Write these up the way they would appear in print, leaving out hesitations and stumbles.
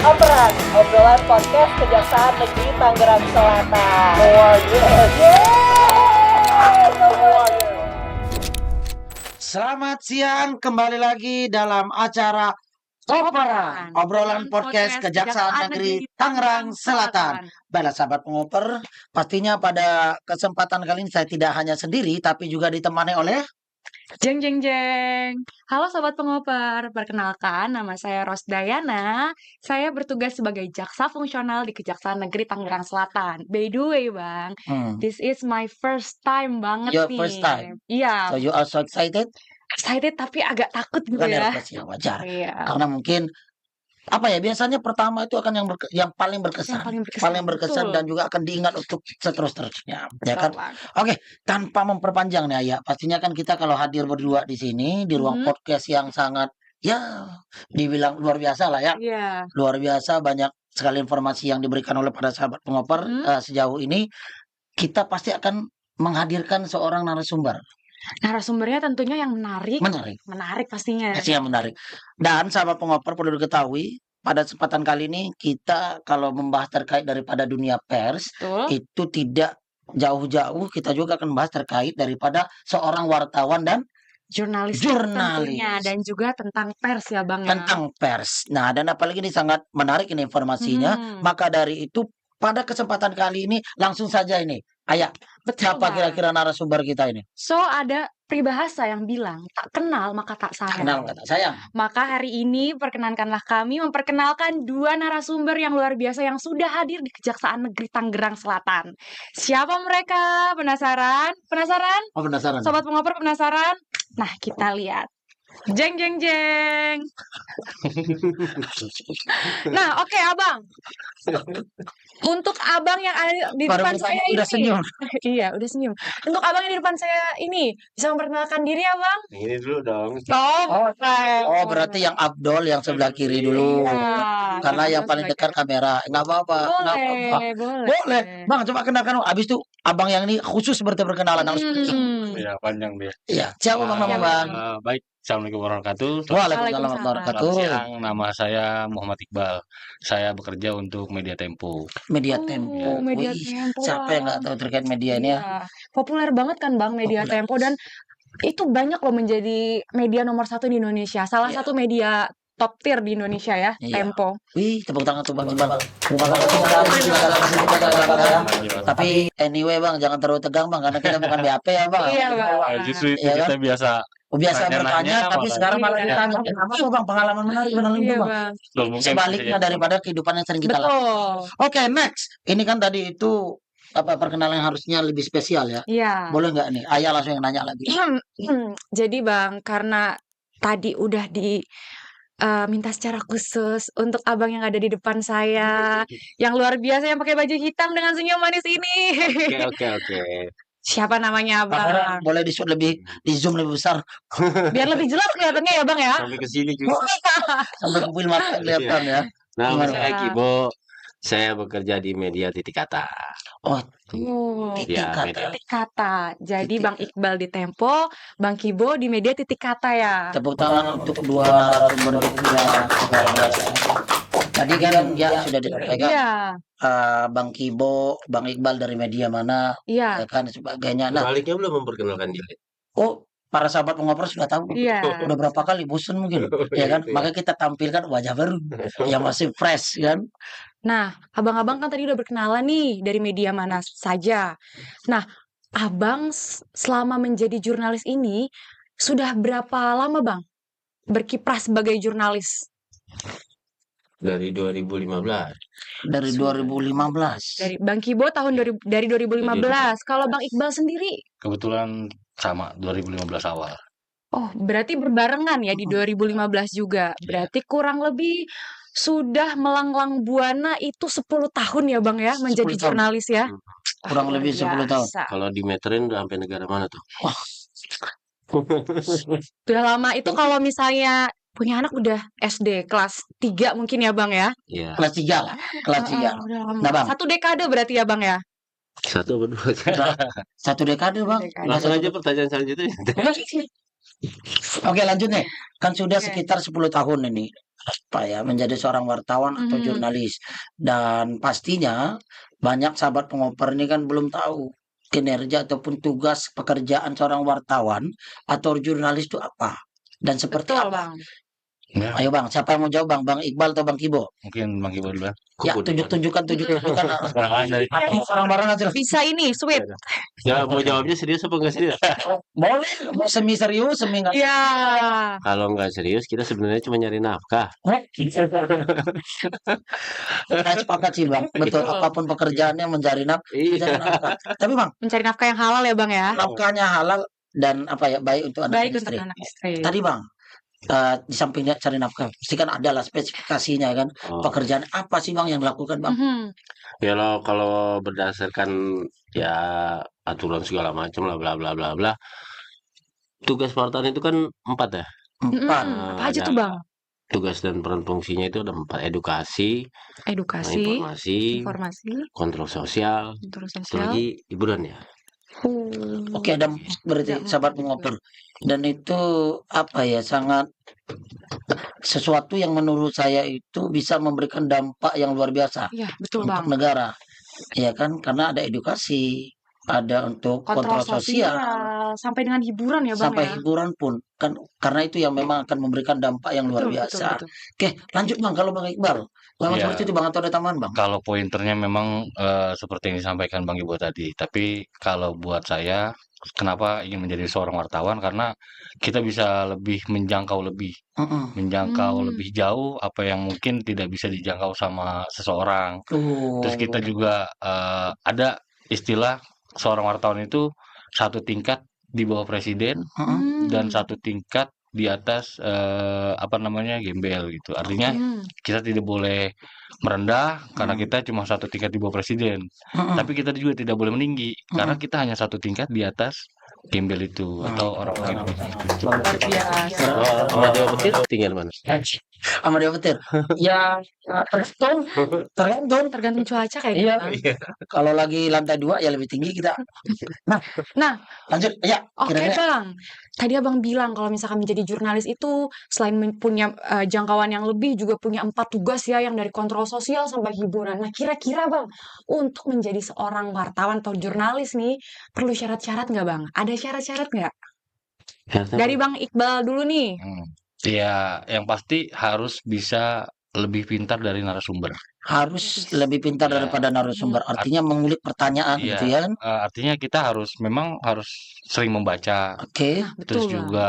Operan, obrolan podcast Kejaksaan Negeri Tangerang Selatan. Selamat siang, kembali lagi dalam acara Operan, obrolan podcast Kejaksaan Negeri Tangerang Selatan. Baiklah sahabat pengoper, pastinya pada kesempatan kali ini saya tidak hanya sendiri, tapi juga ditemani oleh Jeng jeng jeng. Halo sobat pengoper, perkenalkan nama saya Rosdayana. Saya bertugas sebagai jaksa fungsional di Kejaksaan Negeri Tangerang Selatan. By the way, Bang, this is my first time banget Your nih. first time? Iya. So you are so excited? Excited tapi agak takut gitu Bukan ya. nervous ya, wajar. Iya. Karena mungkin apa ya, biasanya pertama itu akan yang paling berkesan, paling berkesan betul. dan juga akan diingat untuk seterusnya, ya Betul, kan? Bang. Oke, tanpa memperpanjang nih Ayah, pastinya kan kita kalau hadir berdua di sini di ruang podcast yang sangat ya dibilang luar biasa lah ya. Iya. Luar biasa, banyak sekali informasi yang diberikan oleh para sahabat pengoper sejauh ini. Kita pasti akan menghadirkan seorang narasumber. Narasumbernya tentunya yang menarik. Menarik pastinya. Pastinya menarik. Dan sahabat pengoper perlu diketahui, pada kesempatan kali ini kita kalau membahas terkait daripada dunia pers, itu tidak jauh-jauh, kita juga akan membahas terkait daripada seorang wartawan dan jurnalis tentunya, dan juga tentang pers ya Bang ya. Tentang pers. Nah, dan apalagi ini sangat menarik ini informasinya. Maka dari itu pada kesempatan kali ini langsung saja ini, Ayah, siapa kira-kira narasumber kita ini? So ada peribahasa yang bilang tak kenal maka tak sayang. Kenal maka tak sayang. Maka hari ini perkenankanlah kami memperkenalkan dua narasumber yang luar biasa yang sudah hadir di Kejaksaan Negeri Tangerang Selatan. Siapa mereka? Penasaran? Penasaran? Oh, penasaran. Sobat pengoper penasaran? Nah, kita lihat. Jeng jeng jeng. Nah, oke, Abang. Untuk Abang yang ada di depan saya ini. Udah senyum. Iya, udah senyum. Untuk Abang yang di depan saya ini, bisa memperkenalkan diri ya, Bang? Ini dulu dong. Oh, berarti yang Abdol yang sebelah kiri dulu. Iya, Karena yang paling dekat kamera. Enggak apa-apa. Boleh. Bang, coba kenalkan. Abis itu Abang yang ini khusus seperti perkenalan harus. Ya, panjang dia. Iya, siapa Bang nama Bang? Baik, Assalamualaikum warahmatullahi wabarakatuh. Waalaikumsalam warahmatullahi Selamat wabarakatuh. siang, nama saya Muhammad Iqbal. Saya bekerja untuk Media Tempo. Media Tempo. Media Wih, Tempo. siapa yang nggak tahu terkait media ini ya? Populer banget kan Bang Media Tempo, dan itu banyak loh menjadi media nomor 1 di Indonesia. Salah satu media top tier di Indonesia ya, Tempo. Wih, tepuk tangan tuh Bang Iqbal. Terima kasih. Tapi anyway Bang, jangan terlalu tegang Bang, karena kita bukan BAP ya Bang. Iya Bang. Justru itu kita biasa bertanya, tapi sekarang malah ditanya. Apa tuh Bang pengalaman menarik itu Bang? Sebaliknya daripada kehidupan yang sering kita lakukan. Oke, next. Ini kan tadi itu perkenalan yang harusnya lebih spesial ya. Iya. Boleh nggak nih? Ayah langsung yang nanya lagi. Jadi Bang, karena tadi udah minta secara khusus untuk Abang yang ada di depan saya, yang luar biasa yang pakai baju hitam dengan senyum manis ini. Oke. Siapa namanya Abang? Boleh di zoom lebih besar. Biar lebih jelas kelihatannya ya Bang ya. Sampai ke sini juga. Sampai kupil mata kelihatan ya. Nama saya Kibo. Saya bekerja di Media Titik Kata. Oh, Titik Kata. Jadi Bang Iqbal di Tempo, Bang Kibo di Media Titik Kata ya. Tepuk tangan untuk dua narasumber kita. Tadi kan ya sudah disampaikan. Bang Kibo, Bang Iqbal dari media mana, ya kan sebagainya. Nah, baliknya belum memperkenalkan diri. Oh, para sahabat pengoper sudah tahu. Iya. Udah berapa kali bosan mungkin, ya kan? Makanya kita tampilkan wajah baru yang masih fresh kan. Nah, abang-abang kan tadi udah berkenalan nih dari media mana saja. Nah, Abang selama menjadi jurnalis ini sudah berapa lama Bang berkiprah sebagai jurnalis? Dari 2015. Dari 2015. Dari Bang Kibo dari 2015. Kalau Bang Iqbal sendiri? Kebetulan sama 2015 awal. Oh, berarti berbarengan ya di 2015 juga. Berarti kurang lebih sudah melanglang buana itu 10 tahun ya Bang ya menjadi jurnalis ya. Kurang lebih 10 tahun. Kalau dimeterin udah sampai negara mana tuh? Udah lama itu. Kalau misalnya punya anak udah SD kelas 3 mungkin ya Bang ya? Iya. Kelas 3 lah. Kelas 3. Nah, Bang. 1 dekade berarti ya Bang ya? 1 apa 2? 1 dekade Bang. Langsung aja pertanyaan selanjutnya. Oke, lanjut nih. Kan sudah sekitar 10 tahun ini menjadi seorang wartawan atau Mhm. jurnalis. Dan pastinya banyak sahabat pengoper ini kan belum tahu kinerja ataupun tugas pekerjaan seorang wartawan atau jurnalis itu apa dan seperti Betul, apa. Bang. Ya, Ayo Bang, siapa yang mau jawab Bang? Bang Iqbal atau Bang Kibo? mungkin Bang Ibo duluan. Ya, tunjukkan. Sekarang dari Barang-barang aja. Bisa ini, sweet. Ya, mau jawabnya serius apa enggak serius? Boleh, mau semi serius, semi enggak. Iya. Kalau enggak serius, kita sebenarnya cuma nyari nafkah. Saya sepakat sih Bang, betul. Apapun pekerjaannya mencari Iya. nafkah. Tapi Bang, Mencari nafkah yang halal ya, Bang ya. nafkahnya halal dan baik untuk anak Baik dan untuk istri. anak istri. Tadi Bang, di sampingnya cari nafkah, pasti kan ada lah spesifikasinya kan. Oh. Pekerjaan apa sih Bang yang dilakukan Bang? Mhm. Ya kalau berdasarkan ya aturan segala macam lah bla bla bla bla. Tugas wartawan itu kan 4 ya. 4. Apa aja tuh, Bang? Tugas dan peran fungsinya itu ada 4: edukasi, Edukasi, informasi, kontrol sosial, kontrol satu sosial. lagi hiburan ya. Oke, ada berarti sahabat pengoper. Dan itu sangat sesuatu yang menurut saya itu bisa memberikan dampak yang luar biasa Iya, betul, untuk Bang. negara. Ya kan, karena ada edukasi, ada untuk Kontrol kontrol sosial, sampai dengan hiburan ya, Bang sampai ya. hiburan pun kan, karena itu yang memang akan memberikan dampak yang luar Betul, biasa. betul. Oke, lanjut Bang, kalau Bang Iqbal. Bang Iya. seperti itu Bang, atau ada tambahan Bang? Kalau pointernya memang seperti yang disampaikan Bang Ibo tadi. Tapi kalau buat saya, kenapa ingin menjadi seorang wartawan? Karena kita bisa lebih menjangkau lebih jauh apa yang mungkin tidak bisa dijangkau sama seseorang. Terus kita juga ada istilah seorang wartawan itu satu tingkat di bawah presiden dan satu tingkat di atas gembel gitu. Artinya kita tidak boleh merendah karena kita cuma satu tingkat di bawah presiden. Tapi kita juga tidak boleh meninggi karena kita hanya satu tingkat di atas gembel itu atau orang-orang itu. Luar biasa. Sama Dewa Petir tinggal mana? Sama Dewa Petir. Ya, tergantung. Tergantung cuaca kayak Iya. gitu. Kalau lagi lantai 2 ya lebih tinggi kita. Nah, Lanjut. Ya, oke kira-kira. Bang. Tadi Abang bilang kalau misalkan menjadi jurnalis itu selain punya jangkauan yang lebih juga punya 4 tugas ya, yang dari kontrol sosial sampai hiburan. Nah, kira-kira Bang, untuk menjadi seorang wartawan atau jurnalis nih perlu syarat-syarat nggak Bang? Ada syarat-syarat nggak? Dari Bang Iqbal dulu nih. Ya, yang pasti harus bisa lebih pintar dari narasumber. Harus lebih pintar Ya. daripada narasumber. Artinya mengulik pertanyaan Iya. gitu ya kan. Artinya kita memang harus sering membaca, Oke. terus Betul Bang. juga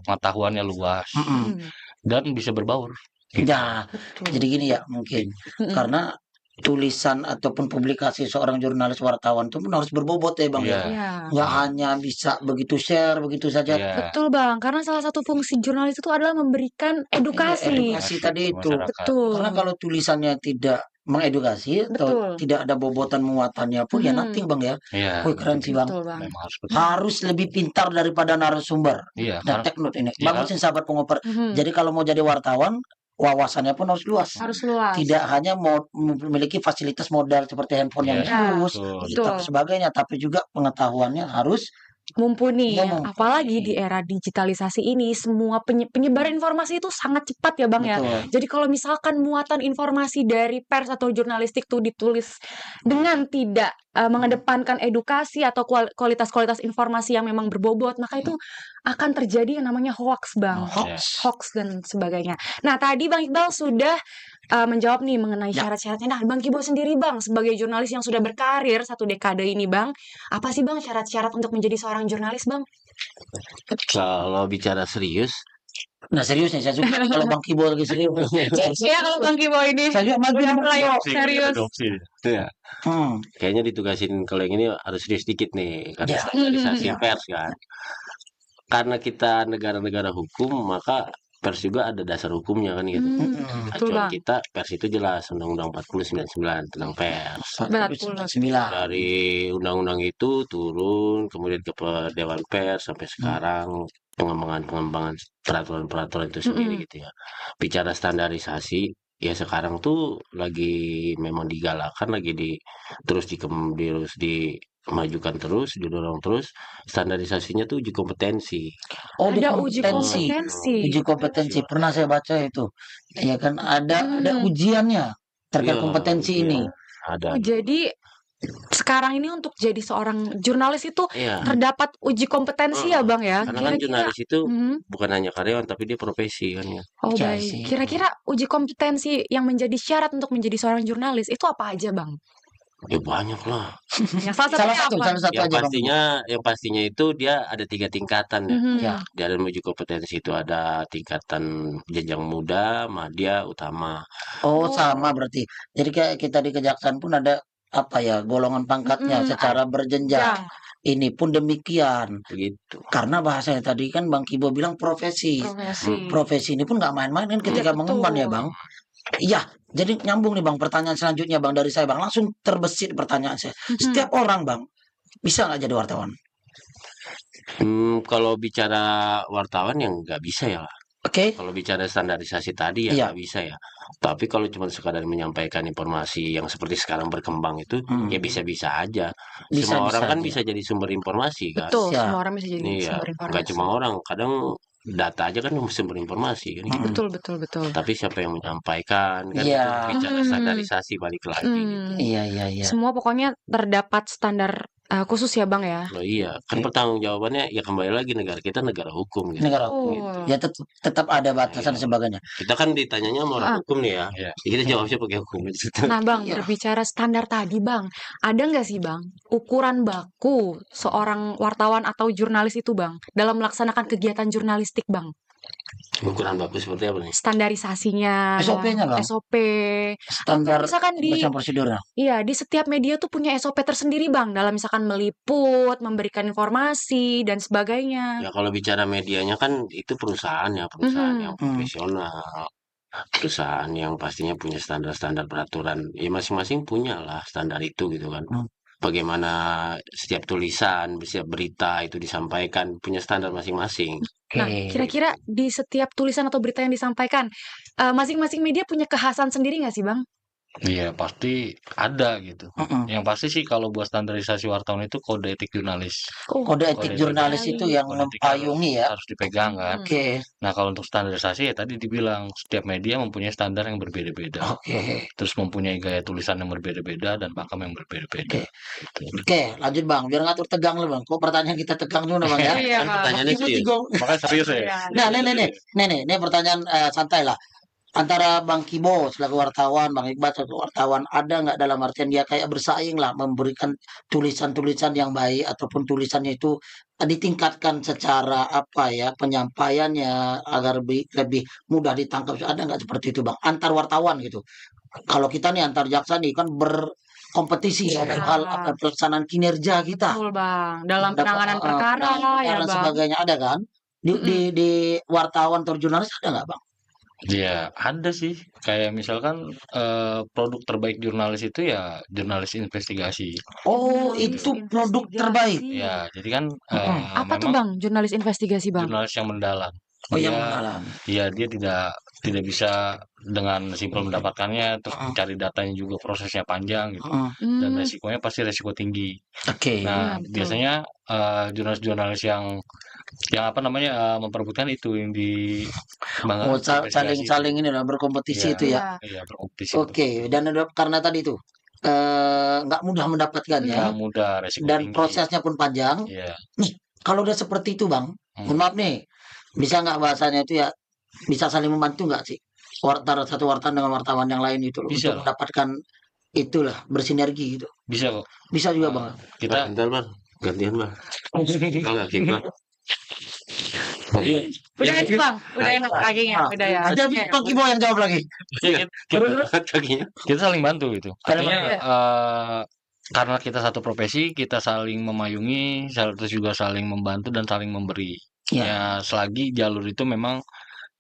pengetahuannya luas Mm-mm. dan bisa berbaur. Gitu. Ya, jadi gini ya mungkin. Karena tulisan ataupun publikasi seorang jurnalis wartawan itu pun harus berbobot ya Bang Iya. ya. Iya. Nggak hanya bisa begitu share begitu saja. Iya. Betul Bang, karena salah satu fungsi jurnalis itu adalah memberikan edukasi. Edukasi tadi itu. Masyarakat. Betul. Karena kalau tulisannya tidak mengedukasi atau Betul. tidak ada bobotan muatannya pun ya nothing Bang ya. Iya. Wih keren sih Bang. Betul Bang. Memang harus Harus lebih pintar daripada narasumber. Iya, Dan take note ini. Iya. Bagusin sahabat pengoper. Mhm. Jadi kalau mau jadi wartawan, wawasannya pun harus luas. Harus luas. Tidak hanya mau memiliki fasilitas modal seperti handphone yang Iya, bagus betul. dan sebagainya, tapi juga pengetahuannya harus Mumpuni, Iya, mumpuni. apalagi di era digitalisasi ini semua penyebaran informasi itu sangat cepat ya Bang ya. betul. Jadi kalau misalkan muatan informasi dari pers atau jurnalistik itu ditulis dengan tidak mengedepankan edukasi atau kualitas-kualitas informasi yang memang berbobot, maka itu akan terjadi yang namanya hoax Bang. Hoax dan sebagainya. Nah, tadi Bang Iqbal sudah menjawab nih mengenai syarat-syaratnya. Nah, Bang Kibo sendiri Bang, sebagai jurnalis yang sudah berkarir 1 dekade ini Bang, apa sih Bang syarat-syarat untuk menjadi seorang jurnalis Bang? Kalau bicara serius, Nah serius nih, saya suka kalau Bang Kibo lagi serius. Ya kalau Bang Kibo ini Saya juga maju udah Bang mulai Kibo. serius. ya, Hmm. kayaknya ditugasin kalau yang ini harus serius dikit nih, karena Ya. standarisasi pers kan. Karena kita negara-negara hukum, maka pers juga ada dasar hukumnya kan gitu. Betul Acuan Bang. kita pers itu jelas Undang-Undang 4099 tentang pers. Betul. 9. Dari undang-undang itu turun, kemudian ke Dewan Pers sampai sekarang pengembangan peraturan-peraturan itu sendiri gitu ya. Bicara standarisasi, ya sekarang tuh lagi memang digalakan, lagi terus majukan terus, didorong terus. Standarisasinya tuh uji kompetensi. Oh, di Ada uji kompetensi. kompetensi. Uji kompetensi. Pernah saya baca itu. Ya kan ada Hmm. ujiannya terkait Iya, kompetensi iya, ini. ada. Oh, jadi sekarang ini untuk jadi seorang jurnalis itu Iya. terdapat uji kompetensi ya, Bang ya? Karena kan Kira-kira, jurnalis itu Mhm. bukan hanya karyawan tapi dia profesi kan ya. Oh Iya baik. sih. Kira-kira uji kompetensi yang menjadi syarat untuk menjadi seorang jurnalis itu apa aja, Bang? Ya banyak lah. Yang salah Salah satunya satu apa? aja Bang. Yang pastinya itu dia ada 3 tingkatan ya. Mhm. Ya. Di dalam uji kompetensi itu ada tingkatan jenjang muda, madya, utama. Oh, Oh. sama berarti. Jadi kayak kita di kejaksaan pun ada apa ya, golongan pangkatnya secara berjenjang. Jang. Ini pun demikian. Begitu. Karena bahasanya tadi kan Bang Kibo bilang profesi. Profesi. Profesi ini pun nggak main-main kan ketika Iya, mengemban ya betul. Bang. Iya, jadi nyambung nih Bang, pertanyaan selanjutnya Bang dari saya Bang. Langsung terbesit pertanyaan saya. Mhm. Setiap orang Bang, bisa nggak jadi wartawan? Kalau bicara wartawan yang nggak bisa ya. Oke, Kalau bicara standarisasi tadi ya Iya. nggak bisa ya. Tapi kalau cuma sekadar menyampaikan informasi yang seperti sekarang berkembang itu ya bisa-bisa aja. Semua orang Bisa-bisa kan aja. bisa jadi sumber informasi kan. Betul, Ya. semua orang bisa jadi Iya, sumber nggak informasi. cuma orang, kadang data aja kan sumber informasi kan. Mm-mm. Betul, betul, betul. Tapi siapa yang menyampaikan kan Iya. itu bicara Hmm. standarisasi balik lagi gitu. Iya, iya, iya. Semua pokoknya terdapat standar khusus ya, Bang ya. Loh iya, kan Oke. pertanggungjawabannya ya kembali lagi negara kita negara hukum gitu. Negara Oh. hukum. Ya tetap ada batasan dan Iya. sebagainya. Kita kan ditanyanya sama orang Ah. hukum nih ya. Iya. Ya kita jawabnya pakai hukum gitu. Nah, Bang, Iya. berbicara standar tadi, Bang, ada nggak sih, Bang, ukuran baku seorang wartawan atau jurnalis itu, Bang, dalam melaksanakan kegiatan jurnalistik, Bang? Ukuran bagus seperti apa nih? Standarisasinya, SOP-nya Bang. SOP. Standar Misalkan bacaan prosedurnya. Iya, di setiap media tuh punya SOP tersendiri, Bang, dalam misalkan meliput, memberikan informasi, dan sebagainya. Ya kalau bicara medianya kan itu perusahaan ya, perusahaan yang profesional. Perusahaan yang pastinya punya standar-standar peraturan. Ya masing-masing punya lah standar itu gitu kan. Bagaimana setiap tulisan, setiap berita itu disampaikan punya standar masing-masing. Nah, kira-kira di setiap tulisan atau berita yang disampaikan, masing-masing media punya kekhasan sendiri nggak sih, Bang? Iya, pasti ada gitu. Yang pasti sih kalau buat standarisasi wartawan itu kode etik jurnalis. Kode etik jurnalis itu yang Kode etik mempayungi ya. harus dipegang kan. Oke. Nah, kalau untuk standarisasi ya tadi dibilang setiap media mempunyai standar yang berbeda-beda. Oke. Terus mempunyai gaya tulisan yang berbeda-beda dan pakem yang berbeda-beda. Gitu. Oke, lanjut Bang. Biar ngatur tegang lu Bang. Kok pertanyaan kita tegang dulu Bang ya? Iya, Kan pertanyaannya Ibu serius. Tigong. Makanya serius ya. Nah, ini pertanyaan santai lah. Antara Bang Kibo selaku wartawan, Bang Iqbal selaku wartawan, ada nggak dalam artian dia kayak bersaing lah memberikan tulisan-tulisan yang baik ataupun tulisannya itu ditingkatkan secara apa ya penyampaiannya agar lebih mudah ditangkap. Ada nggak seperti itu Bang? Antar wartawan gitu. Kalau kita nih antar jaksa nih kan berkompetisi ya dalam hal pelaksanaan kinerja kita. Betul, Bang. Dalam penanganan perkara ya, dan Bang. sebagainya ada kan? Di wartawan atau jurnalis ada nggak Bang? Ya, ada sih. Kayak misalkan produk terbaik jurnalis itu ya jurnalis investigasi. Oh, itu produk terbaik. Ya, jadi kan Apa tuh, memang Bang? Jurnalis investigasi, Bang? jurnalis yang mendalam. Oh, yang Dia- mendalam. Iya, dia tidak bisa dengan simpel mendapatkannya, terus cari datanya juga prosesnya panjang gitu. Dan Hmm. resikonya pasti resiko tinggi. Oke. Nah, betul. biasanya jurnalis-jurnalis yang apa namanya memperebutkan itu yang di Oh, saling ini lah berkompetisi Iya. itu ya. Iya, berkompetisi. Oke, dan karena tadi itu nggak mudah mendapatkannya Nggak mudah, resiko dan tinggi. prosesnya pun panjang. Iya. Kalau udah seperti itu, Bang, mohon maaf nih, bisa nggak bahasanya itu ya bisa saling membantu nggak sih? Satu wartawan dengan wartawan yang lain itu loh, Bisa untuk lah. mendapatkan itulah bersinergi gitu. Bisa kok. Bisa juga, Bang. Kita Bentar bang, gantian bang. Kalau nggak gitu, Bang. Udah enak, Bang. Udah enak kakinya. Udah ya. Ada Bang Kibo yang jawab lagi. kita saling bantu gitu. Saling Artinya bantu. karena kita satu profesi, kita saling memayungi, terus juga saling membantu dan saling memberi. Ya. Ya, selagi jalur itu memang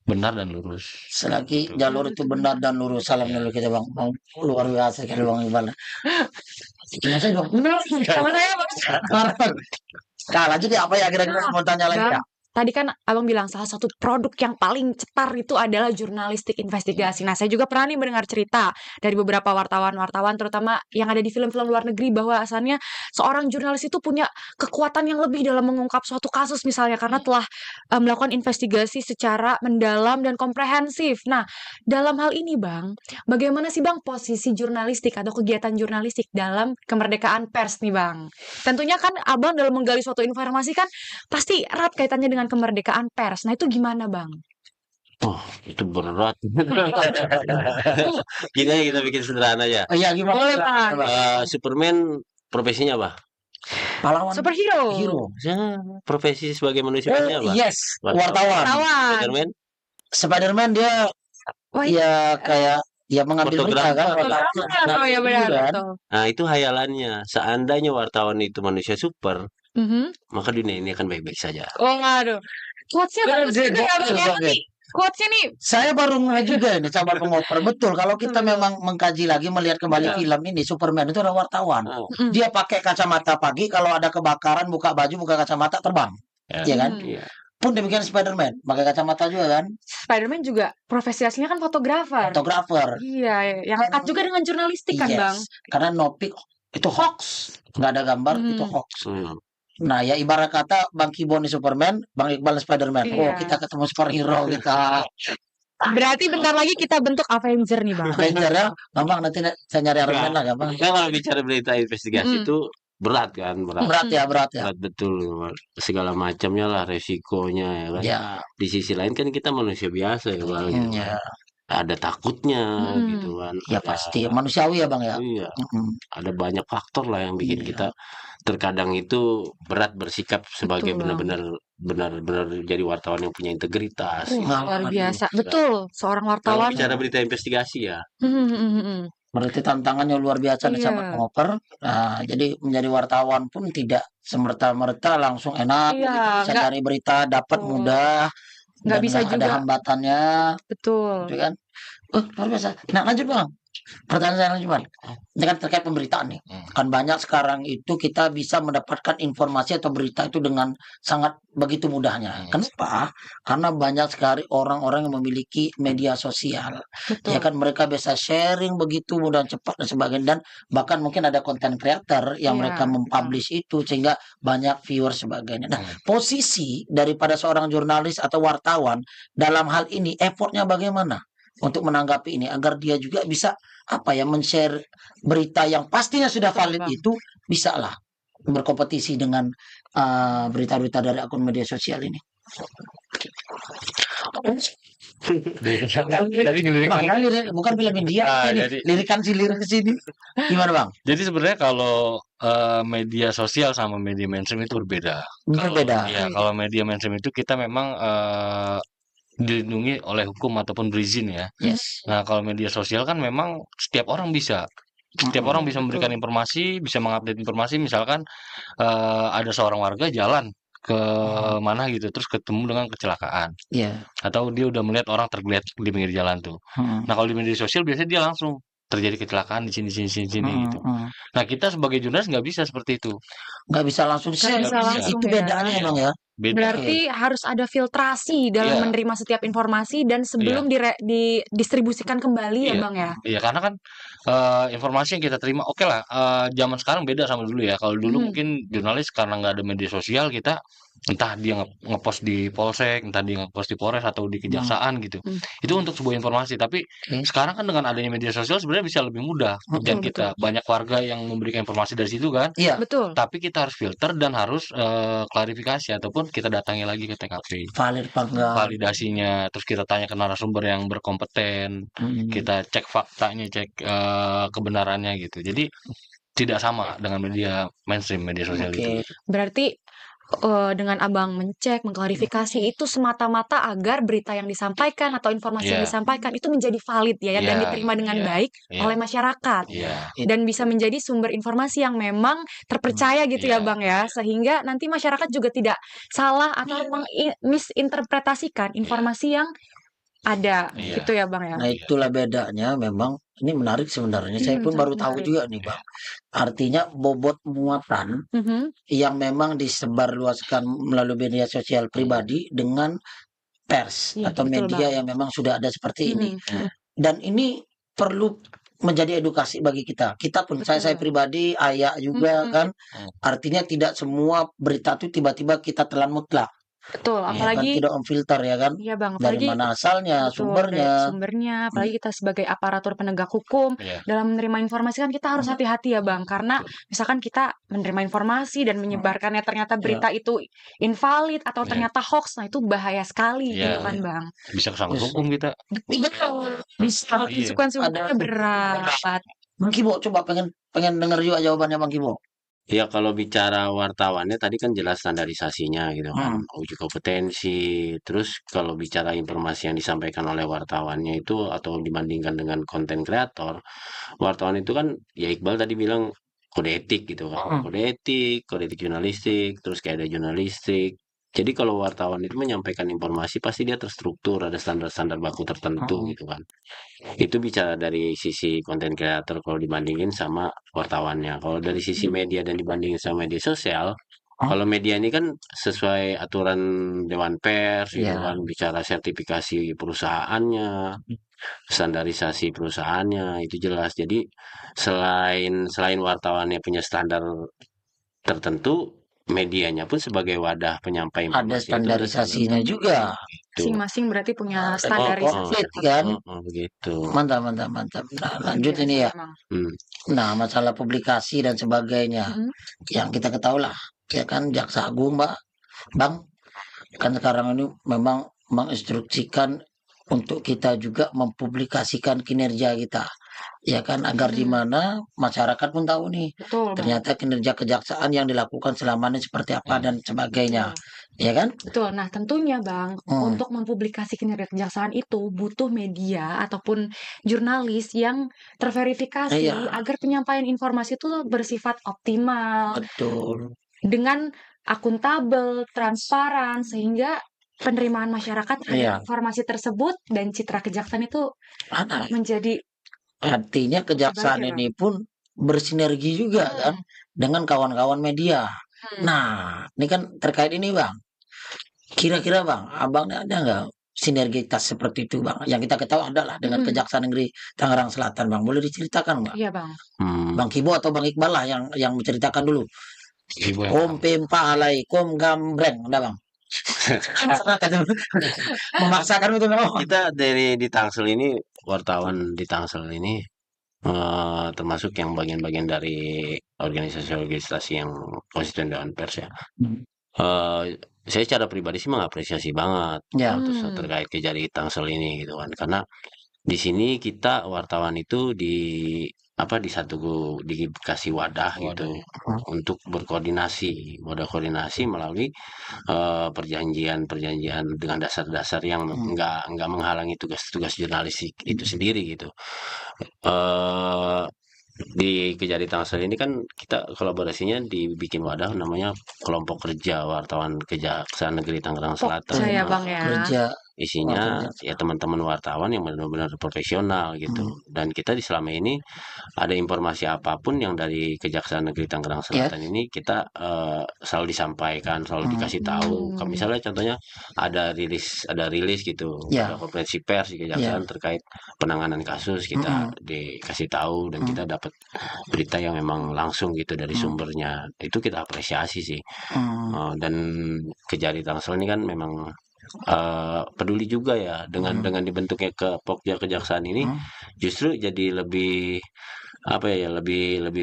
benar dan lurus. Selagi jalur itu benar dan lurus. Salam dulu kita Bang. Bang luar biasa sekali Bang Iqbal. Gimana sih Bang? Sama saya, Bang. Nah, lanjut ya apa ya kira-kira mau tanya lagi ya? tadi kan Abang bilang salah satu produk yang paling cetar itu adalah jurnalistik investigasi. Nah, saya juga pernah nih mendengar cerita dari beberapa wartawan-wartawan terutama yang ada di film-film luar negeri bahwa asalnya seorang jurnalis itu punya kekuatan yang lebih dalam mengungkap suatu kasus misalnya karena telah melakukan investigasi secara mendalam dan komprehensif. Nah, dalam hal ini Bang, bagaimana sih Bang posisi jurnalistik atau kegiatan jurnalistik dalam kemerdekaan pers nih Bang? Tentunya kan Abang dalam menggali suatu informasi kan pasti erat kaitannya dengan kemerdekaan pers. Nah, itu gimana Bang? Oh, itu berat. Gini aja kita bikin sederhana ya. Oh iya, gimana? Boleh Bang. Superman profesinya apa? Pahlawan Superhero. hero. Ya, profesi sebagai manusia apa? Yes, wartawan. Wartawan. Spiderman, Spiderman dia Wah, ya kayak ya mengambil berita kan. Fotografer. oh ya benar, Iya kan? betul. Nah, itu hayalannya. Seandainya wartawan itu manusia super, maka dunia ini akan baik-baik saja. Oh, aduh. Quotes-nya bagus juga ya Bang ya. Oke. Quotes-nya nih. Saya baru ngeh juga ini sahabat pengoper. Betul, kalau kita Betul. memang mengkaji lagi melihat kembali Betul. film ini Superman itu ada wartawan. Ah, Dia pakai kacamata pagi, kalau ada kebakaran buka baju, buka kacamata terbang. Ya. Iya kan? iya. Pun demikian Spiderman, pakai kacamata juga kan? Spider-Man juga profesi aslinya kan fotografer. Fotografer. Iya, yang lekat juga dengan jurnalistik kan Yes. Bang. Karena no pic itu hoax. Nggak ada gambar itu hoax. Hmm. Nah, ya ibarat kata Bang Kibon Superman, Bang Iqbal Spiderman. Oh, Iya. kita ketemu superhero kita. Berarti bentar lagi kita bentuk Avenger nih Bang. Avenger ya. Gampang nanti saya nyari Iron Man lah gampang. Kan kalau bicara berita investigasi itu berat kan, berat. Berat ya. Berat betul, segala macamnya lah resikonya ya kan. Ya. Di sisi lain kan kita manusia biasa ya Bang. Ya. Ada takutnya gitu kan. Ya Ada- pasti manusiawi ya Bang ya. Iya, Mm-mm. ada banyak faktor lah yang bikin Iya. kita terkadang itu berat bersikap sebagai Betul, Bang. benar-benar jadi wartawan yang punya integritas. gitu. Luar Aduh. biasa. Betul, seorang Kalau wartawan. bicara berita investigasi ya, Berarti tantangannya luar biasa nih Iya. sahabat pengoper. Nah, jadi menjadi wartawan pun tidak semerta-merta langsung enak. Iya, Bisa nggak- cari berita dapat Betul. mudah. Nggak dan bisa nggak ada juga. hambatannya, Betul. gitu kan? Luar biasa. Nah, lanjut Bang. Pertanyaan saya lanjut Bang. Ini kan terkait pemberitaan nih. Kan banyak sekarang itu kita bisa mendapatkan informasi atau berita itu dengan sangat begitu mudahnya. Kenapa? Karena banyak sekali orang-orang yang memiliki media sosial. Betul. Ya kan mereka bisa sharing begitu mudah cepat dan sebagainya, dan bahkan mungkin ada konten creator yang Iya, mereka betul. mempublish itu sehingga banyak viewer sebagainya. Nah, posisi daripada seorang jurnalis atau wartawan dalam hal ini effortnya bagaimana untuk menanggapi ini agar dia juga bisa men-share berita yang pastinya sudah Betul, valid Bang. itu bisa lah berkompetisi dengan berita-berita dari akun media sosial ini. Jadi ngelirik. Makanya bukan film India, ini jadi- lirikan si lirik ke sini. Gimana Bang? Jadi sebenarnya kalau media sosial sama media mainstream itu berbeda. Berbeda. Ya, kalau media mainstream itu kita memang dilindungi oleh hukum ataupun berizin ya. Yes. Nah, kalau media sosial kan memang setiap orang bisa. Setiap orang bisa memberikan informasi, bisa mengupdate informasi. Misalkan ada seorang warga jalan ke mana gitu, terus ketemu dengan kecelakaan. Iya. Atau dia udah melihat orang tergeletak di pinggir jalan tuh. Nah, kalau di media sosial biasanya dia langsung terjadi kecelakaan di sini gitu. Nah, kita sebagai jurnalis nggak bisa seperti itu. Nggak bisa langsung share. bisa langsung Itu ya. bedanya Bang ya. Beda. Berarti harus ada filtrasi dalam Iya. menerima setiap informasi dan sebelum didistribusikan kembali ya Iya. Bang ya. Iya, karena kan informasi yang kita terima, oke lah, zaman sekarang beda sama dulu ya. Kalau dulu mungkin jurnalis karena nggak ada media sosial, kita entah dia ngepost di Polsek, entah dia ngepost di Polres atau di Kejaksaan gitu. Itu untuk sebuah informasi. Tapi sekarang kan dengan adanya media sosial sebenarnya bisa lebih mudah pekerjaan kita. Banyak warga yang memberikan informasi dari situ kan. Iya. Betul. Tapi kita harus filter dan harus klarifikasi ataupun kita datangi lagi ke TKP. Valid apa enggak? Validasinya, terus kita tanya ke narasumber yang berkompeten, kita cek faktanya, cek kebenarannya gitu. Jadi tidak sama dengan media mainstream, media sosial itu. Berarti dengan Abang mengcek, mengklarifikasi itu semata-mata agar berita yang disampaikan atau informasi yang Iya. disampaikan itu menjadi valid ya dan Iya, diterima dengan iya, baik iya. oleh masyarakat. Iya. Dan bisa menjadi sumber informasi yang memang terpercaya gitu ya Iya. Bang ya. Sehingga nanti masyarakat juga tidak salah atau misinterpretasikan informasi yang ada Iya. gitu ya Bang ya? Nah, itulah bedanya memang. Ini menarik sebenarnya. Saya pun Sangat baru tahu menarik. juga nih, Bang. Artinya bobot muatan Mhm, yang memang disebarluaskan melalui media sosial pribadi dengan pers iya atau betul media Bang. yang memang sudah ada seperti ini. Mhm, Dan ini perlu menjadi edukasi bagi kita. Kita pun, saya betul. pribadi, ayah juga Mhm, kan. Artinya tidak semua berita itu tiba-tiba kita telan mutlak. betul. Ya kan, Apalagi tidak memfilter ya kan. iya Bang, Dari apalagi mana asalnya, betul dari sumbernya. sumbernya, apalagi kita sebagai aparatur penegak hukum Iya. dalam menerima informasi kan kita harus hati-hati ya Bang, karena misalkan kita menerima informasi dan menyebarkannya ternyata Ya, berita itu invalid atau Iya. ternyata hoax, nah itu bahaya sekali gitu Iya. kan Bang. Bisa kesangkut Terus hukum kita. Betul, bisa Iya. konsekuensinya ada berat. Bang Kibo, coba pengen denger juga jawabannya Bang Kibo. Ya kalau bicara wartawannya tadi kan jelas standarisasinya gitu kan, Hmm. uji kompetensi. Terus kalau bicara informasi yang disampaikan oleh wartawannya itu atau dibandingkan dengan konten kreator, wartawan itu kan ya Iqbal tadi bilang kode etik gitu kan, Hmm. kode etik jurnalistik, terus kayak ada jurnalistik. Jadi kalau wartawan itu menyampaikan informasi pasti dia terstruktur, ada standar-standar baku tertentu Hmm. gitu kan. Itu bicara dari sisi konten kreator kalau dibandingin sama wartawannya. Kalau dari sisi media dan dibandingin sama media sosial, kalau media ini kan sesuai aturan Dewan Pers gitu Ya, kan, bicara sertifikasi perusahaannya, standarisasi perusahaannya itu jelas. Jadi selain selain wartawannya punya standar tertentu, medianya pun sebagai wadah penyampai ada informasi itu ada standar standarisasinya juga. itu. Masing-masing berarti punya Oh, standarisasi komplit tertentu. kan. Begitu. Mantap, mantap, mantap. Nah, Luar lanjut biasa ini ya. emang. Hmm. Nah, masalah publikasi dan sebagainya. Mhm. Yang kita ketahui lah, ya kan, Jaksa Agung, Mbak, Bang, kan sekarang ini memang menginstruksikan untuk kita juga mempublikasikan kinerja kita, ya kan, agar di Mhm. mana masyarakat pun tahu nih, Betul Bang. ternyata kinerja kejaksaan yang dilakukan selama ini seperti apa dan sebagainya, Betul. ya kan? Betul. Nah, tentunya Bang, Hmm. untuk mempublikasi kinerja kejaksaan itu butuh media ataupun jurnalis yang terverifikasi Iya, agar penyampaian informasi itu bersifat optimal, betul. dengan akuntabel, transparan, sehingga penerimaan masyarakat terhadap Iya, informasi tersebut dan citra kejaksaan itu ada. menjadi Artinya kejaksaan baik ya Bang. ini pun bersinergi juga kan Hmm. dengan kawan-kawan media. Hmm. Nah, ini kan terkait ini Bang. Kira-kira Bang, Abang ada nggak sinergitas seperti itu Bang? Yang kita ketahui adalah dengan Mhm. Kejaksaan Negeri Tangerang Selatan Bang. Boleh diceritakan Bang? Iya Bang. Bang Kibo atau Bang Iqbal lah yang menceritakan dulu. Ibu yang Kom pempa alai kom gambreng, udah Bang. Memaksakan itu nggak? Kita dari di Tangsel ini, wartawan di Tangsel ini termasuk yang bagian-bagian dari organisasi-organisasi yang konstituen Dewan Pers ya. Saya secara pribadi sih mengapresiasi banget Ya, Hmm. terkait kejadian di Tangsel ini gitu kan. Karena di sini kita wartawan itu dikasih wadah gitu untuk berkoordinasi, wadah koordinasi melalui perjanjian-perjanjian dengan dasar-dasar yang nggak menghalangi tugas-tugas jurnalistik itu sendiri gitu. Eh di Kejari Tangsel ini kan kita kolaborasinya dibikin wadah namanya Kelompok Kerja Wartawan Kejaksaan Negeri Tangerang Selatan. Pokja ya Nah, Bang ya. kerja isinya waktu ya teman-teman wartawan yang benar-benar profesional gitu. Dan kita selama ini ada informasi apapun yang dari Kejaksaan Negeri Tangerang Selatan ini kita selalu disampaikan, selalu dikasih tahu. Misalnya contohnya ada rilis gitu, Ya. ada konferensi pers di Kejaksaan terkait penanganan kasus kita dikasih tahu dan kita dapat berita yang memang langsung gitu dari sumbernya. Itu kita apresiasi sih. Dan Kejari Tangsel ini kan memang peduli juga ya dengan dibentuknya ke Pokja Kejaksaan ini justru jadi lebih lebih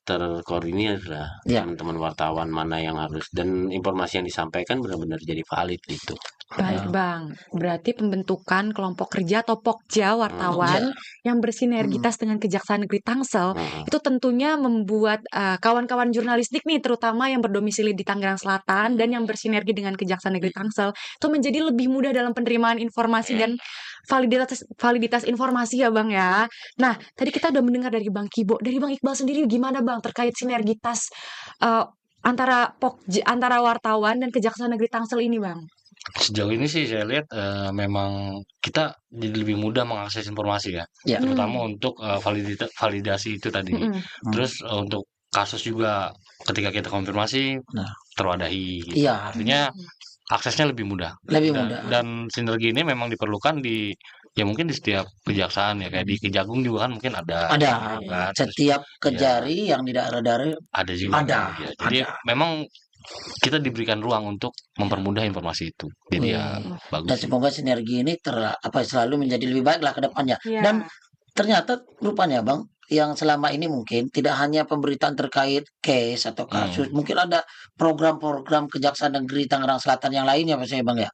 terkoordinir lah teman-teman wartawan mana yang harus dan informasi yang disampaikan benar-benar jadi valid gitu. Baik Bang, berarti pembentukan kelompok kerja atau Pokja wartawan yang bersinergitas dengan Kejaksaan Negeri Tangsel itu tentunya membuat kawan-kawan jurnalistik nih terutama yang berdomisili di Tangerang Selatan dan yang bersinergi dengan Kejaksaan Negeri Tangsel itu menjadi lebih mudah dalam penerimaan informasi dan validitas informasi ya Bang ya. Nah, tadi kita udah mendengar dari Bang Kibo, dari Bang Iqbal sendiri gimana Bang terkait sinergitas antara wartawan dan Kejaksaan Negeri Tangsel ini Bang? Sejauh ini sih saya lihat memang kita jadi lebih mudah mengakses informasi ya, Ya. terutama untuk validasi itu tadi. Mm-mm. Terus untuk kasus juga ketika kita konfirmasi Nah. terwadahi. Gitu. Iya. Artinya aksesnya lebih mudah. Lebih Dan, mudah. dan sinergi ini memang diperlukan di ya mungkin di setiap kejaksaan ya kayak di Kejagung juga kan mungkin ada. Ada. Kan? Terus, Setiap ya, kejari yang di daerah-daerah ada juga. ada. Ya. Jadi memang kita diberikan ruang untuk mempermudah informasi itu. Jadi ya bagus. Dan semoga sinergi ini selalu menjadi lebih baik lah ke depannya. Iya. Dan ternyata rupanya Bang, yang selama ini mungkin tidak hanya pemberitaan terkait case atau kasus, mungkin ada program-program Kejaksaan Negeri Tangerang Selatan yang lainnya maksudnya Bang ya.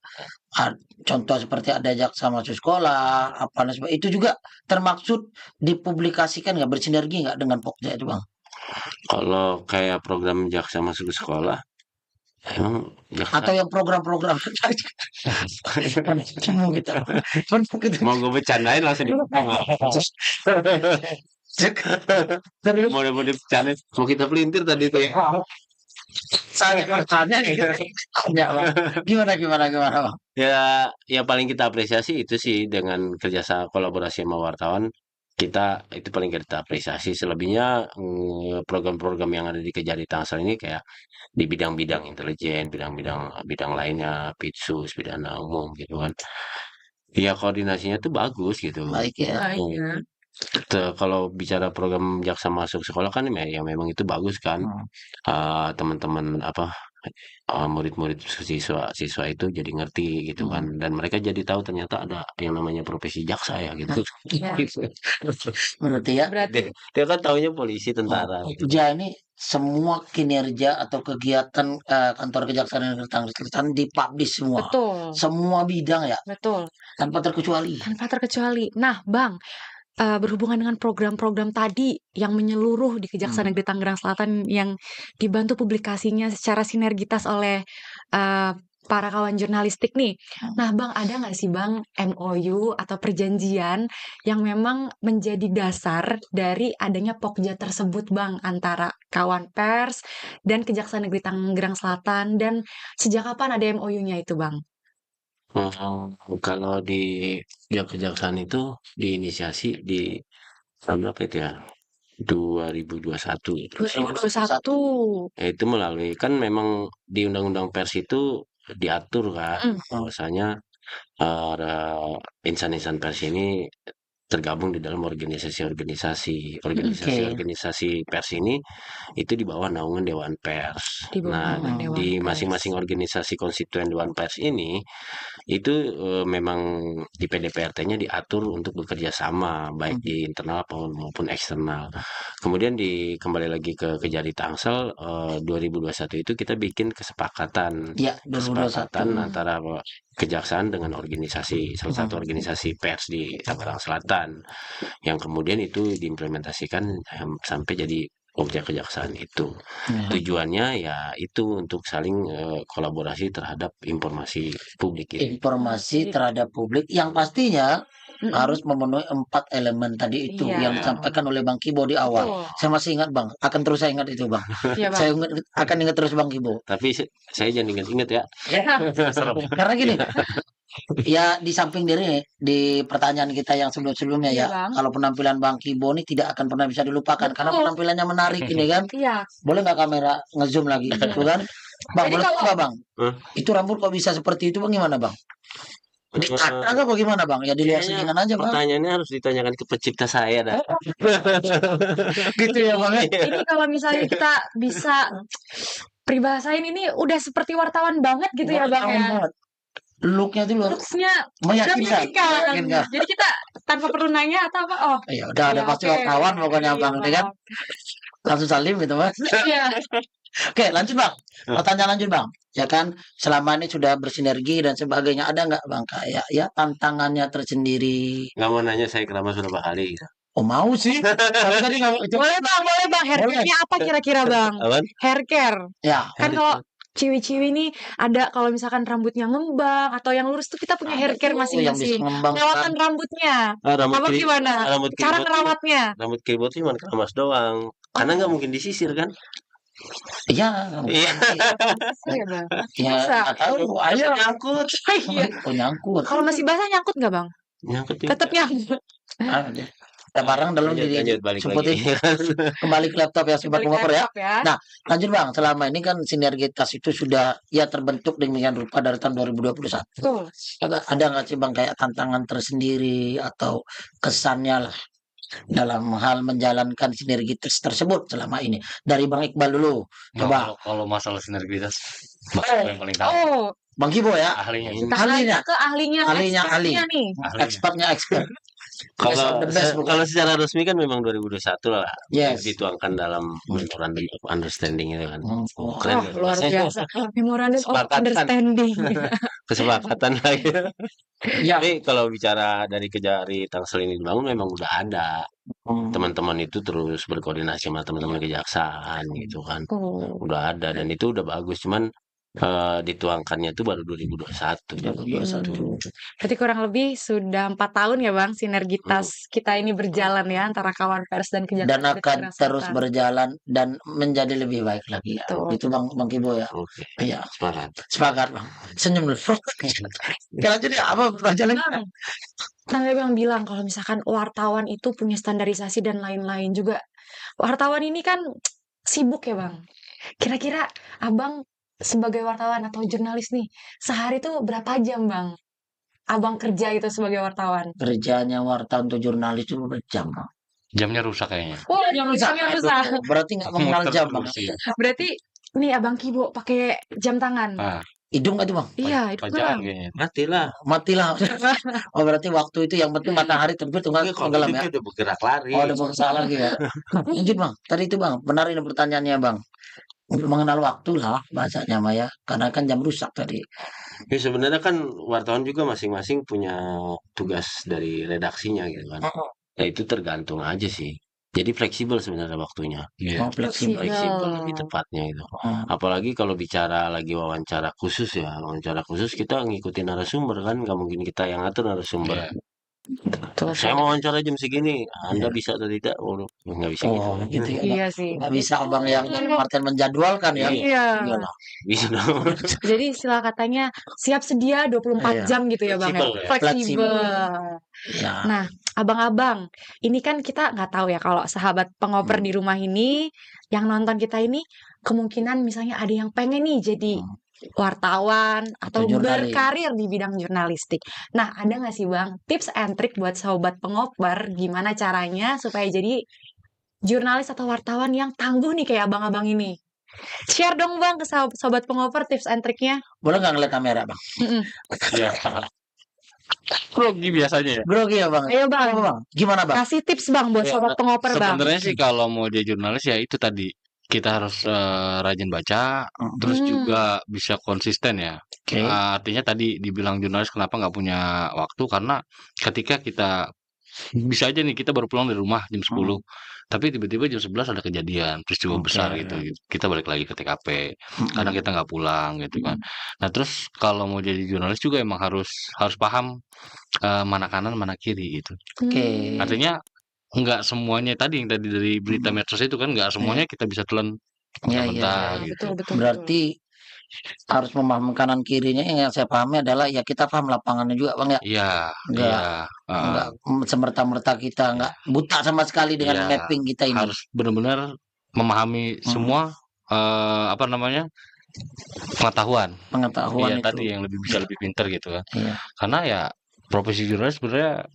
Contoh seperti ada jaksa masuk sekolah, apa dan sebagainya. Itu juga termaksud dipublikasikan nggak, bersinergi nggak dengan Pokja itu Bang? Kalau kayak program jaksa masuk ke sekolah, emang Atau yang program-program mau gue bercandain langsung mau bercandain, mau kita pelintir tadi tuh. Gimana Bang? Ya paling kita apresiasi itu sih dengan kerjasama kolaborasi sama wartawan. Kita itu paling kita apresiasi. Selebihnya program-program yang ada di Kejari Tangsel ini kayak di bidang-bidang intelijen, bidang lainnya, Pitsus, pidana umum gitu kan. Ya koordinasinya tuh bagus gitu. Baik ya. Kalau bicara program jaksa masuk sekolah kan ya memang itu bagus kan. Teman-teman murid-murid siswa itu jadi ngerti gitu kan, dan mereka jadi tahu ternyata ada yang namanya profesi jaksa ya gitu. Berarti ya. Dia kan taunya polisi, tentara. Pokja ini semua kinerja atau kegiatan kantor Kejaksaan Negeri Tangerang Selatan dipublish semua. Betul. Semua bidang ya. Betul. Tanpa terkecuali. Nah, Bang, berhubungan dengan program-program tadi yang menyeluruh di Kejaksaan Negeri Tangerang Selatan yang dibantu publikasinya secara sinergitas oleh para kawan jurnalistik nih. Nah, Bang, ada nggak sih Bang MOU atau perjanjian yang memang menjadi dasar dari adanya Pokja tersebut Bang antara kawan pers dan Kejaksaan Negeri Tangerang Selatan, dan sejak kapan ada MOU-nya itu Bang? Kalau di kejaksaan itu diinisiasi di tahun berapa itu ya? 2021. 2021. Itu melalui kan memang di Undang-Undang Pers itu diatur kan bahwasanya insan-insan pers ini tergabung di dalam organisasi pers ini itu di bawah naungan Dewan Pers. Nah, di masing-masing organisasi konstituen Dewan Pers ini itu memang di PDPRT-nya diatur untuk bekerja sama baik di internal maupun eksternal. Kemudian kembali lagi ke Kejari Tangsel 2021 itu kita bikin kesepakatan antara kejaksaan dengan salah satu organisasi pers di Tangerang Selatan, yang kemudian itu diimplementasikan sampai jadi Pokja kejaksaan itu. Tujuannya ya itu untuk saling kolaborasi terhadap informasi publik. Informasi terhadap publik yang pastinya harus memenuhi 4 elemen tadi itu yang disampaikan oleh Bang Kibo di awal. Saya masih ingat Bang, akan terus saya ingat itu Bang. Saya akan ingat terus Bang Kibo. Tapi saya jangan ingat-ingat ya. Karena gini, ya di samping di pertanyaan kita yang sebelum-sebelumnya ya, kalau penampilan Bang Kibo ini tidak akan pernah bisa dilupakan karena penampilannya menarik ini kan. Boleh nggak kamera ngezoom lagi gitu kan? Bang, boleh nggak Bang? Itu rambut kok bisa seperti itu Bang, gimana Bang? Ditata apa gimana Bang? Ya dilihat sendirian aja Bang. Pertanyaannya harus ditanyakan ke pencipta saya dah. Gitu ya Bang. Ini kalau misalnya kita bisa peribahasain ini udah seperti wartawan banget gitu ya Bang ya. Looknya tuh Looksnya meyakinkan. Jadi kita tanpa perlu nanya atau apa? Oh, ya udah ada pasti wartawan pokoknya Bang, kan? Langsung salim gitu Bang. Iya. Oke, lanjut Bang. Pertanyaan lanjut Bang. Ya kan, selama ini sudah bersinergi dan sebagainya, ada nggak Bang kayak ya tantangannya tersendiri? Nggak mau nanya saya keramas berapa kali gitu. Oh mau sih. Tadi boleh Bang. Haircare-nya apa kira-kira Bang? Haircare. Ya. Kan kalau ciwi-ciwi nih ada kalau misalkan rambutnya ngembang atau yang lurus tuh kita punya haircare masing-masing. Perawatan rambutnya. Apa gimana? Cara merawatnya? Rambut keribat cuma keramas doang. Karena nggak mungkin disisir kan? Iya, Iya. Iya, Bang. ya Masa? nggak tahu. Ayo Nyangkut. Iya. oh, nyangkut. Kalau masih basah nyangkut nggak, Bang? Nyangkut Tetap juga. nyangkut. Ah, ada barang dalam Lanjut, diri lanjut, balik sebutin lagi. kembali ke laptop ya sobat Balik pengoper ya. laptop ya. Nah, lanjut Bang, selama ini kan sinergitas itu sudah ya terbentuk demikian rupa dari tahun 2021. Betul. Ada nggak sih Bang kayak tantangan tersendiri atau kesannya lah dalam hal menjalankan sinergitas tersebut selama ini? Dari Bang Iqbal dulu. Nah, Coba kalau masalah sinergitas, Bang Iqbal yang paling tahu. Oh, Bang Kibo ya, Ahlinya. Ini kita ahlinya. ke ahlinya, Ahlinya, ahli. expertnya nih. Ahlinya. expertnya expert. Best of Kalau the best, bukan? kalau secara resmi kan memang 2021 lah Yes. dituangkan dalam memorandum of understanding itu kan. Oh, Keren Oh, kan? luar Rasanya biasa. Memorandum of Kesepakatan. understanding. kesepakatan lah ya. ya. Tapi kalau bicara dari Tangsel ini dibangun memang udah ada. Hmm. Teman-teman itu terus berkoordinasi sama teman-teman kejaksaan gitu kan. Oh. Udah ada dan itu udah bagus. Cuman dituangkannya itu baru 2021. Berarti kurang lebih sudah 4 tahun ya Bang sinergitas kita ini berjalan ya antara kawan pers dan kejaksaan Dan Negeri akan Tangerang terus Selatan. berjalan dan menjadi lebih baik lagi ya. Betul. Itu Bang Kibo ya. Oke, Iya, semangat. sepakat Bang. Senyum dulu. Kita lanjut ya, apa pertanyaan? Bang, tadi Bang bilang kalau misalkan wartawan itu punya standarisasi dan lain-lain juga. Wartawan ini kan sibuk ya Bang. Kira-kira Abang sebagai wartawan atau jurnalis nih, sehari tuh berapa jam Bang? Abang kerja itu sebagai wartawan. Kerjanya wartawan atau jurnalis itu berjam Bang. Jamnya rusak kayaknya. Oh, jamnya rusak. Berarti nggak mengenal Muter jam Bang. terus, iya. Berarti nih Abang Kibo pakai jam tangan. Ah, Hidung nggak tuh Bang? Iya, itu pajangan kurang. kayaknya. Matilah. Matilah. Oh berarti waktu itu yang penting matahari terbit Kalau tenggelam ya. itu udah bergerak lari. Oh, ada berusaha lagi ya. Lanjut Bang. Tadi itu Bang, benar ini pertanyaannya Bang. Untuk mengenal waktu lah bahasanya Maya. Karena kan jam rusak tadi. Ya sebenarnya kan wartawan juga masing-masing punya tugas dari redaksinya gitu kan. Ya itu tergantung aja sih. Jadi fleksibel sebenarnya waktunya. Iya. Oh, fleksibel. Fleksibel lebih tepatnya itu. Apalagi kalau bicara lagi wawancara khusus ya. Wawancara khusus kita ngikutin narasumber kan. Nggak mungkin kita yang atur narasumber. Iya. Saya mau wawancara jam segini. Anda bisa atau tidak? Oh, nggak bisa gitu. Oh, gitu ya. Iya sih. Nggak bisa Abang yang Martin menjadwalkan ya. Iya. Iyalah. Bisa dong. Jadi istilah katanya siap sedia 24 Iya. jam gitu ya Bang ya. Fleksibel ya. Fleksibel. Ya. Nah, abang-abang, ini kan kita nggak tahu ya kalau sahabat pengoper di rumah ini yang nonton kita ini kemungkinan misalnya ada yang pengen nih jadi wartawan atau jurnalis. berkarir di bidang jurnalistik. Nah, ada nggak sih Bang tips and trick buat sobat pengoper gimana caranya supaya jadi jurnalis atau wartawan yang tangguh nih kayak abang-abang ini? Share dong Bang ke sobat pengoper tips and triknya. Boleh nggak ngeliat kamera Bang? Iya. Grogi biasanya ya. Grogi ya Bang? Ayo Bang, Apa, Bang? Gimana Bang? kasih tips Bang buat Ya, sobat pengoper Bang. Sebenarnya sih kalau mau jadi jurnalis ya itu tadi kita harus rajin baca, terus juga bisa konsisten ya. Oke. Artinya tadi dibilang jurnalis kenapa nggak punya waktu karena ketika kita bisa aja nih kita baru pulang dari rumah jam 10, tapi tiba-tiba jam 11 ada kejadian peristiwa besar gitu. Kita balik lagi ke TKP karena kita nggak pulang gitu kan. Nah terus kalau mau jadi jurnalis juga emang harus paham mana kanan mana kiri gitu. Oke. Artinya nggak semuanya tadi yang tadi dari berita medsos itu kan nggak semuanya kita bisa telan Iya, mentah-mentah Betul, gitu. betul. Berarti harus memahami kanan kirinya. Yang saya pahami adalah ya kita paham lapangannya juga Bang ya. Iya, Nggak- iya. Nggak semerta-merta kita nggak buta sama sekali dengan Iya, mapping kita ini. harus benar-benar memahami semua apa namanya pengetahuan. Pengetahuan Iya itu. tadi yang bisa lebih pinter gitu kan. Iya. Karena ya profesi jurnalis sebenarnya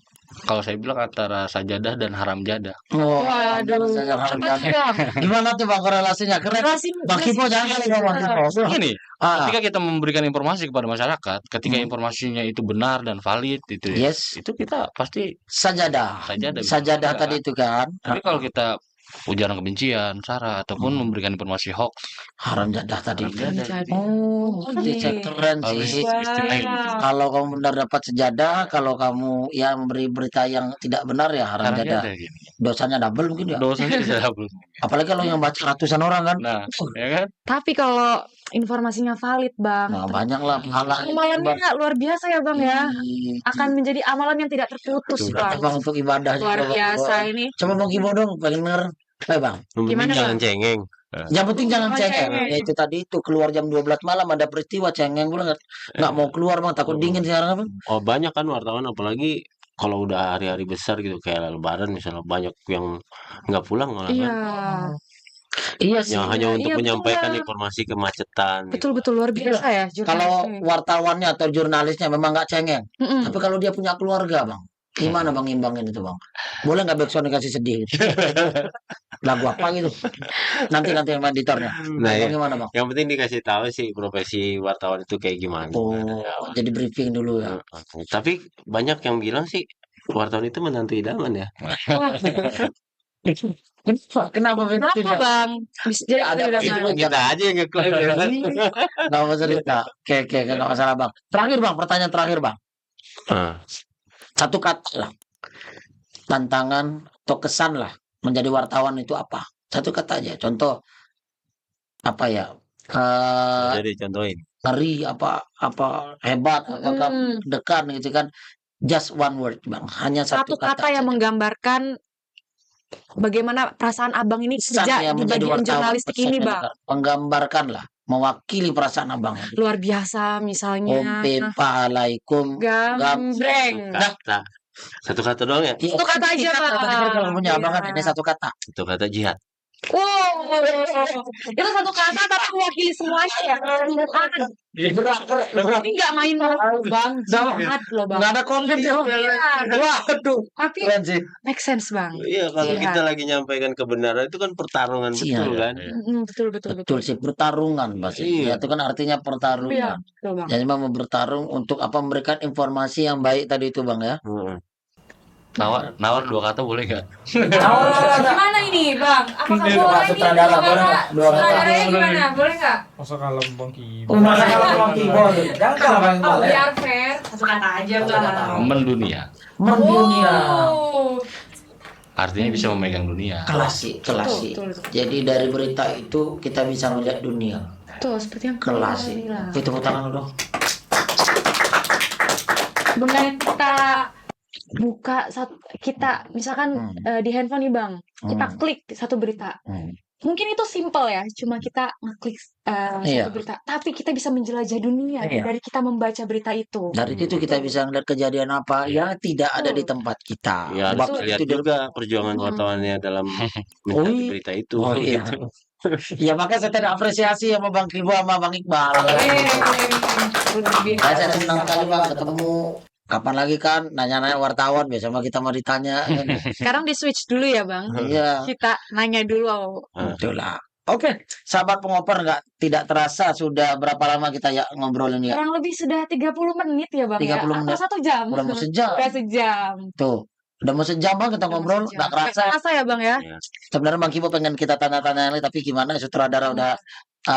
kalau saya bilang antara sajadah dan haram jadah. Oh, Waduh. saya harus Cepet ganti. Bang. Gimana tuh Bang korelasinya? Keren. Bang Kipo jangan kali ngomong Bang Kipo. Gini, Ah, ketika kita memberikan informasi kepada masyarakat, ketika informasinya itu benar dan valid itu ya, yes. itu kita pasti Sajadah. sajadah. Sajadah tadi itu kan. Tapi kalau kita ujaran kebencian, sara ataupun memberikan informasi hoax, Haram jadah tadi. haram jadah. Oh, Oke. keren Harus sih. istilahnya gitu. Kalau kamu benar dapat sejadah, kalau kamu ya memberi berita yang tidak benar ya haram Haram jadah. jadah gitu. Dosanya double mungkin ya. Dosanya bisa double. Apalagi kalau yang baca ratusan orang kan. Nah, ya kan? Tapi kalau informasinya valid Bang, Nah, banyak lah pahala. amalannya luar biasa ya Bang ya. Akan menjadi amalan yang tidak terputus Berarti Bang. Bang untuk ibadah Luar juga, Bang. biasa ini. Coba Bang Kibo dong, pengen denger. Bang. Yang penting Gimana, jangan Bang? cengeng. Yang penting jangan Jangan cengeng. cengeng. Ya itu tadi itu keluar jam 12 malam ada peristiwa cengeng pula nggak mau keluar bang takut dingin sekarang apa? Oh banyak kan wartawan apalagi kalau udah hari-hari besar gitu kayak Lebaran misalnya banyak yang nggak pulang malah Iya. kan. Iya sih. Yang hanya untuk Iya, betul, menyampaikan Bang. informasi kemacetan. Gitu. Betul-betul luar biasa ya Kalau jurnalisnya. wartawannya atau jurnalisnya memang nggak cengeng, Mm-mm. tapi kalau dia punya keluarga bang, gimana bang imbangin itu bang? Boleh nggak backsound dikasih sedih? Gitu? Lagu apa gitu? Nanti yang main editornya. Nah, ya. Gimana bang? Yang penting dikasih tahu sih profesi wartawan itu kayak gimana. Oh, jadi briefing dulu ya. Tapi banyak yang bilang sih wartawan itu menantu idaman ya. Kenapa begitu? Kenapa bang? Bisa jadi Ada ada itu bang. Kita aja yang ngeklaim ya kan. Nggak mau cerita. Oke, nggak masalah bang. Terakhir bang, pertanyaan terakhir bang. Ah, Satu kata lah. Tantangan atau kesan lah menjadi wartawan itu apa? Satu kata aja. Contoh apa ya? jadi contohin. Ngeri apa hebat apakah Hmm. dekat gitu kan? Just one word bang. Hanya Satu kata yang aja. menggambarkan bagaimana perasaan abang ini Kesan kerja yang di menjadi bagian wartawan jurnalistik ini persen bang. menggambarkan lah, mewakili perasaan abang. Luar biasa misalnya. Ompe Paalaikum Gambreng. Satu kata doang ya. Satu kata aja, Bang. Kalau punya abang kan Iya. ini satu kata. Satu kata jihad. Wow, itu satu kata tapi mewakili semuanya ya. Ini nggak main bang, jahat loh bang. Nggak ada konten ya bang. Iya. Waduh, Tapi keren sih. make sense bang. Iya, kalau Jihad. kita lagi nyampaikan kebenaran itu kan pertarungan Iya, betul kan. Betul. Betul sih pertarungan pasti. Iya. Itu kan artinya Iya, pertarungan. betul bang. Jadi memang bertarung untuk apa memberikan informasi yang baik tadi itu bang ya. Heeh. Nawar 2 kata boleh nggak? Gimana ini, Bang? Apakah boleh nih sutradara, boleh nggak? Dua kata. Sutradaranya gimana? Boleh nggak? Masa kalau Bang Kibo. Masa kalau keyboard, jangan kalau bang Oh, biar fair. Satu kata aja, Bang. Mendunia. mendunia. Oh. Artinya bisa memegang dunia. Kelasi. Betul. Jadi dari berita itu kita bisa melihat dunia. Betul, seperti yang Kelasi. bilang. Itu tepuk tangan dong. Dengan kita buka kita misalkan di handphone nih bang, kita klik satu berita. Mungkin itu simple ya, cuma kita ngeklik Iya. satu berita, tapi kita bisa menjelajah dunia Iya. dari kita membaca berita itu. Dari itu kita bisa melihat kejadian apa yang tidak ada di tempat kita. Ya harus Waktu lihat itu dia- juga perjuangan wartawannya dalam Oh, mencari iya. berita itu. Oh iya. gitu. Ya makanya saya tidak apresiasi sama Bang Kibo sama Bang Iqbal. Saya senang sekali Bang ketemu. Kapan lagi kan nanya-nanya wartawan biasa mah kita mau ditanya. Sekarang di switch dulu ya bang, Iya. kita nanya dulu. Betul lah. Oke, sahabat pengoper tidak terasa sudah berapa lama kita ya ngobrolin ya? Kurang lebih sudah 30 menit ya bang 30 ya? menit. Atau 1 jam? Udah mau sejam. Udah sejam. Tuh, udah mau sejam Bang kita ngobrol, nggak kerasa. Nggak kerasa ya bang ya? Sebenarnya Bang Kibo pengen kita tanya-tanya lagi, tapi gimana sutradara udah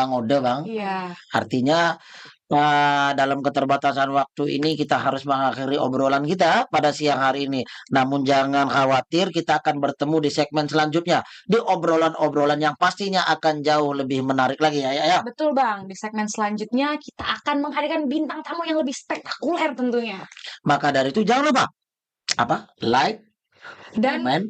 ngode Bang. Iya. Artinya dalam keterbatasan waktu ini kita harus mengakhiri obrolan kita pada siang hari ini. Namun jangan khawatir, kita akan bertemu di segmen selanjutnya di obrolan-obrolan yang pastinya akan jauh lebih menarik lagi ya. Betul bang, di segmen selanjutnya kita akan menghadirkan bintang tamu yang lebih spektakuler tentunya. Maka dari itu jangan lupa like, Dan comment,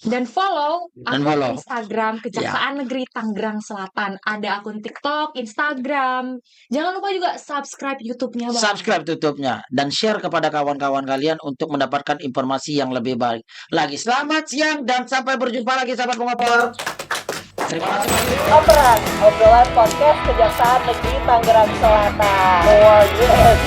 dan follow Dan akun follow. Instagram Kejaksaan Negeri Tangerang Selatan. Ada akun TikTok, Instagram. Jangan lupa juga subscribe YouTube-nya bang. subscribe YouTube-nya dan share kepada kawan-kawan kalian untuk mendapatkan informasi yang lebih baik lagi. Selamat siang dan sampai berjumpa lagi sahabat pengoper. Terima kasih. Operan, obrolan podcast Kejaksaan Negeri Tangerang Selatan. Oh yes.